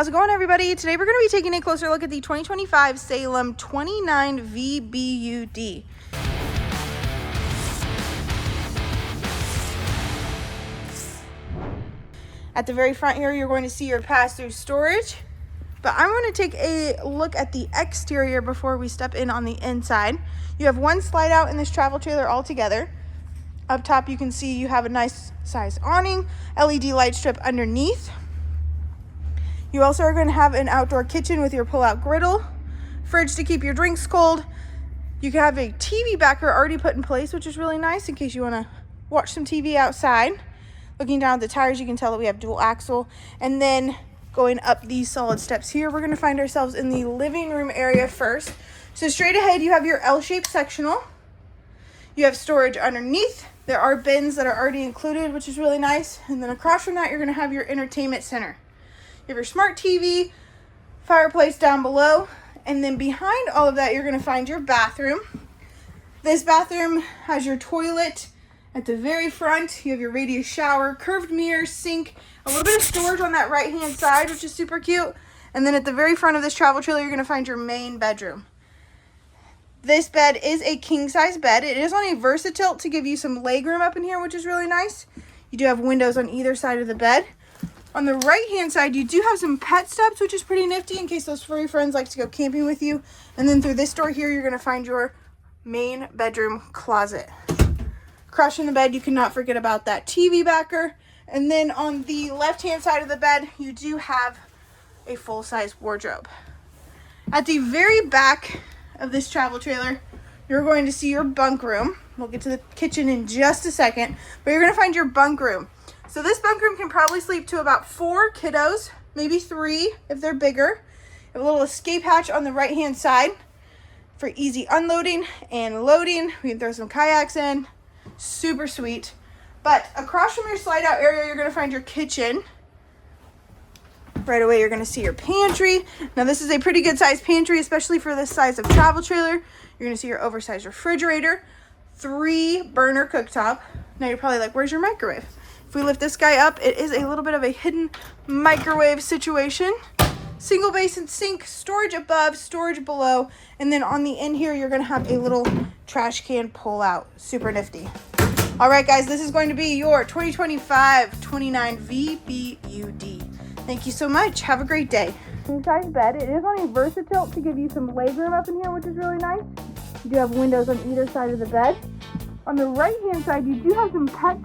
How's it going, everybody? Today we're going to be taking a closer look at the 2025 Salem 29 VBUD. At the very front here, you're going to see your pass-through storage. But I'm going to take a look at the exterior before we step in on the inside. You have one slide out in this travel trailer altogether. Up top, you can see you have a nice size awning, LED light strip underneath. You also are going to have an outdoor kitchen with your pull-out griddle, fridge to keep your drinks cold. You can have a TV backer already put in place, which is really nice in case you want to watch some TV outside. Looking down at the tires, you can tell that we have dual axle. And then going up these solid steps here, we're going to find ourselves in the living room area first. So straight ahead, you have your L-shaped sectional. You have storage underneath. There are bins that are already included, which is really nice. And then across from that, you're going to have your entertainment center. You have your smart TV, fireplace down below, and then behind all of that, you're going to find your bathroom. This bathroom has your toilet at the very front. You have your radius shower, curved mirror, sink, a little bit of storage on that right-hand side, which is super cute. And then at the very front of this travel trailer, you're going to find your main bedroom. This bed is a king-size bed. It is on a VersaTilt to give you some legroom up in here, which is really nice. You do have windows on either side of the bed. On the right-hand side, you do have some pet steps, which is pretty nifty in case those furry friends like to go camping with you. And then through this door here, you're going to find your main bedroom closet. Across from the bed, you cannot forget about that TV backer. And then on the left-hand side of the bed, you do have a full-size wardrobe. At the very back of this travel trailer, you're going to see your bunk room. We'll get to the kitchen in just a second, but you're going to find your bunk room. So this bunk room can probably sleep to about 4 kiddos, maybe 3 if they're bigger. You have a little escape hatch on the right-hand side for easy unloading and loading. We can throw some kayaks in. Super sweet. But across from your slide-out area, you're going to find your kitchen. Right away, you're going to see your pantry. Now, this is a pretty good-sized pantry, especially for this size of travel trailer. You're going to see your oversized refrigerator, 3-burner cooktop. Now, you're probably like, where's your microwave? If we lift this guy up, it is a little bit of a hidden microwave situation. Single basin sink, storage above, storage below, and then on the end here, you're going to have a little trash can pull out. Super nifty. All right, guys, this is going to be your 2025 29 VBUD. Thank you so much. Have a great day. King-size bed. It is on a VersaTilt to give you some legroom up in here, which is really nice. You do have windows on either side of the bed. On the right-hand side, you do have some pet